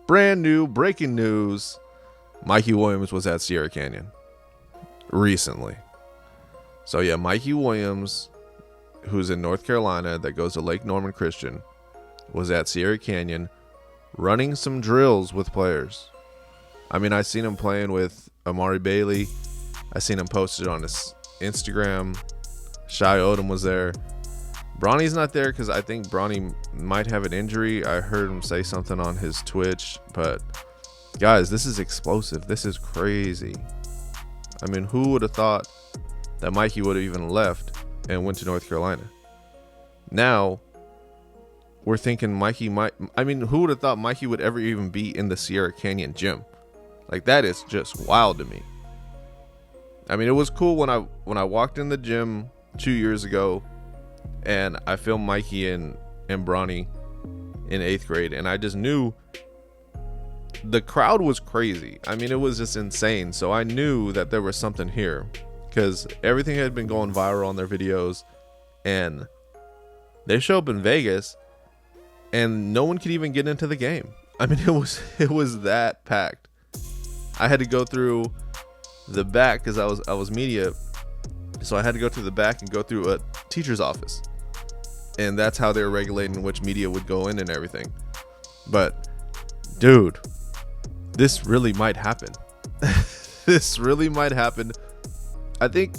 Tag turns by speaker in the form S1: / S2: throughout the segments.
S1: brand new breaking news. Mikey Williams was at Sierra Canyon recently. So yeah, Mikey Williams, who's in North Carolina, that goes to Lake Norman Christian, was at Sierra Canyon running some drills with players. I mean, I seen him playing with Amari Bailey. I seen him posted on his Instagram. Shai Odom was there. Bronny's not there because I think Bronny might have an injury. I heard him say something on his Twitch. But guys, this is explosive. This is crazy. I mean, who would have thought that Mikey would have even left and went to North Carolina? Now we're thinking Mikey might. I mean, who would have thought Mikey would ever even be in the Sierra Canyon gym? Like, that is just wild to me. I mean, it was cool when I walked in the gym 2 years ago and I filmed Mikey and Bronny in 8th grade, and I just knew the crowd was crazy. I mean, it was just insane. So I knew that there was something here because everything had been going viral on their videos, and they show up in Vegas and no one could even get into the game. I mean, it was that packed. I had to go through the back because I was media, so I had to go through the back and go through a teacher's office, and that's how they were regulating which media would go in and everything. But dude, this really might happen. This really might happen. I think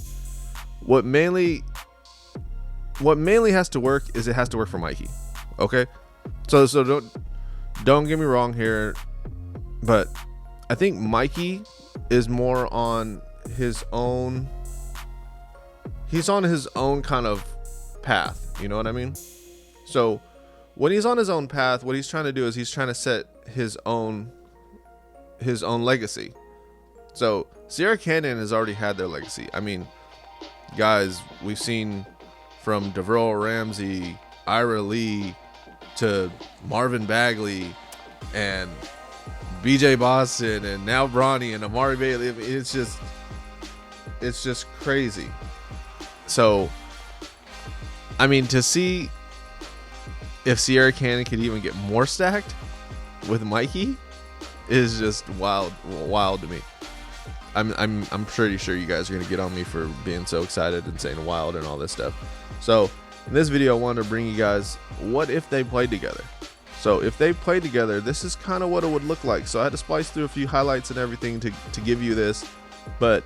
S1: what mainly has to work is it has to work for Mikey. Okay, so don't get me wrong here, but I think Mikey is more on his own. He's on his own kind of path. You know what I mean? So when he's on his own path, what he's trying to do is he's trying to set his own legacy. So Sierra Canyon has already had their legacy. I mean, guys, we've seen from Deverell Ramsey, Ira Lee, to Marvin Bagley, and BJ Boston, and now Bronny and Amari Bailey. I mean, it's just crazy. So, I mean, to see if Sierra Canyon could even get more stacked with Mikey is just wild to me. I'm pretty sure you guys are gonna get on me for being so excited and saying wild and all this stuff. So in this video, I wanted to bring you guys, what if they played together? So if they played together, this is kind of what it would look like. So I had to splice through a few highlights and everything to give you this, but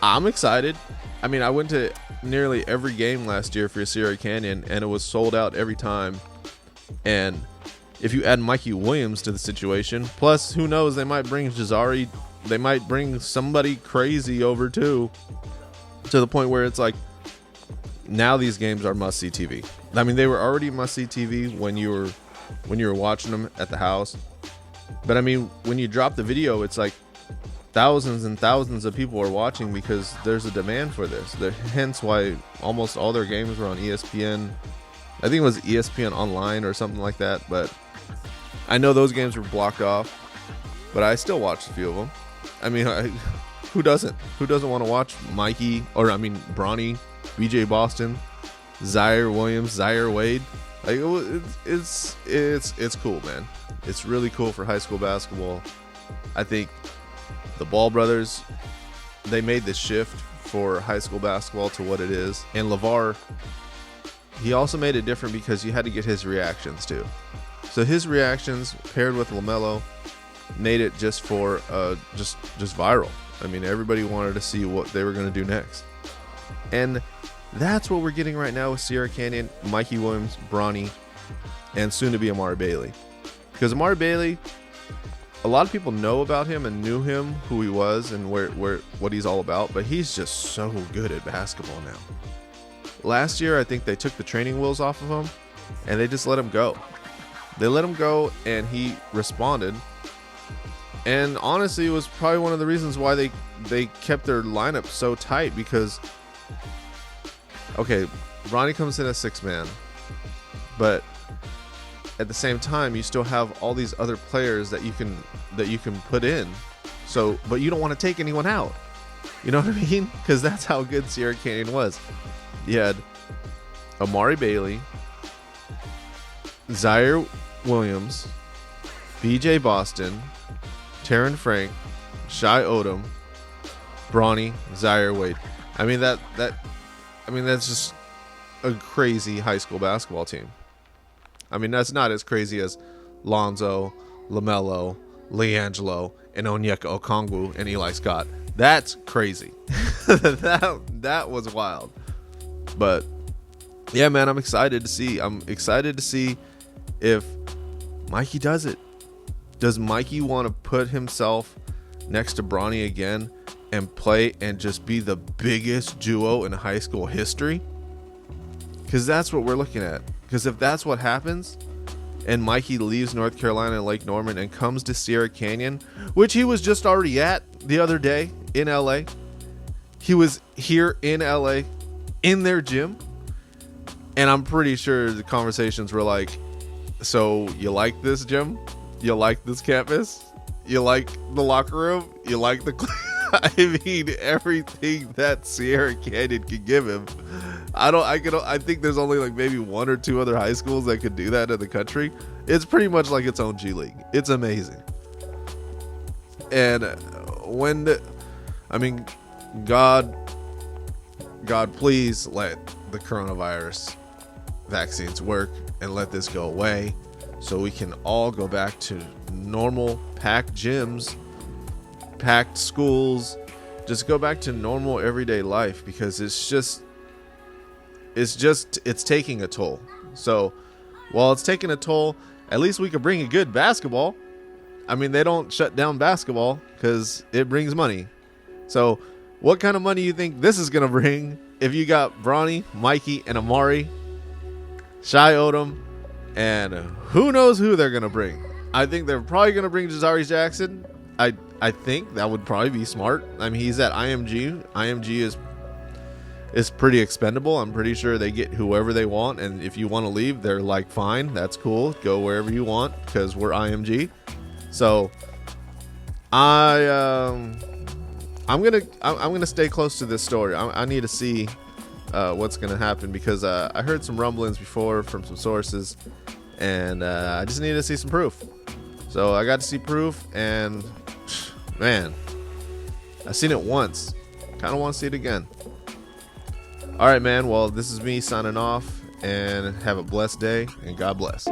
S1: I'm excited. I mean, I went to nearly every game last year for Sierra Canyon, and it was sold out every time. And if you add Mikey Williams to the situation, plus who knows, they might bring Jazari, they might bring somebody crazy over too, to the point where it's like, now these games are must-see TV. I mean, they were already must-see TV when you were watching them at the house, but I mean, when you drop the video, it's like thousands and thousands of people are watching because there's a demand for this. Hence why almost all their games were on ESPN. I think it was ESPN Online or something like that, but I know those games were blocked off, but I still watched a few of them. I mean, who doesn't want to watch Mikey, or I mean Bronny, BJ Boston, Zaire Williams, Zaire Wade? Like, it's cool, man. It's really cool for high school basketball. I think the Ball brothers, they made the shift for high school basketball to what it is. And LeVar, he also made it different because you had to get his reactions too. So his reactions paired with LaMelo made it just for just viral. I mean, everybody wanted to see what they were going to do next. And that's what we're getting right now with Sierra Canyon, Mikey Williams, Bronny, and soon to be Amari Bailey. Because Amari Bailey, a lot of people know about him and knew him, who he was and what he's all about, but he's just so good at basketball now. Last year, I think they took the training wheels off of him and they just let him go. They let him go and he responded. And honestly, it was probably one of the reasons why they kept their lineup so tight, because okay, Bronny comes in as 6-man, but at the same time, you still have all these other players that you can put in. So, but you don't want to take anyone out. You know what I mean? Because that's how good Sierra Canyon was. You had Amari Bailey, Zaire Williams, BJ Boston, Taryn Frank, Shai Odom, Bronny, Zaire Wade. I mean that's just a crazy high school basketball team. I mean, that's not as crazy as Lonzo, LaMelo, LiAngelo, and Onyeka Okongwu and Eli Scott. That's crazy. that was wild. But yeah, man, I'm excited to see. I'm excited to see if Mikey does it. Does Mikey want to put himself next to Bronny again and play and just be the biggest duo in high school history? Because that's what we're looking at. Because if that's what happens and Mikey leaves North Carolina and Lake Norman and comes to Sierra Canyon, which he was just already at the other day in LA. He was here in LA in their gym. And I'm pretty sure the conversations were like, so you like this gym? You like this campus? You like the locker room? You like the... I mean, everything that Sierra Canyon could give him. I think there's only like maybe one or two other high schools that could do that in the country. It's pretty much like its own G League. It's amazing. And God, please let the coronavirus vaccines work and let this go away so we can all go back to normal packed gyms, packed schools, just go back to normal everyday life, because it's taking a toll. So while it's taking a toll, at least we could bring a good basketball. I mean, they don't shut down basketball because it brings money. So what kind of money you think this is going to bring if you got Bronny, Mikey, and Amari, Shai Odom, and who knows who they're going to bring? I think they're probably going to bring Jazari Jackson. I think that would probably be smart. I mean, he's at IMG. IMG is pretty expendable. I'm pretty sure they get whoever they want, and if you want to leave, they're like, fine, that's cool, go wherever you want, because we're IMG. So I'm gonna stay close to this story. I need to see what's gonna happen, because I heard some rumblings before from some sources, and I just need to see some proof. So I got to see proof, and man, I've seen it once. Kind of want to see it again. All right, man. Well, this is me signing off, and have a blessed day, and God bless.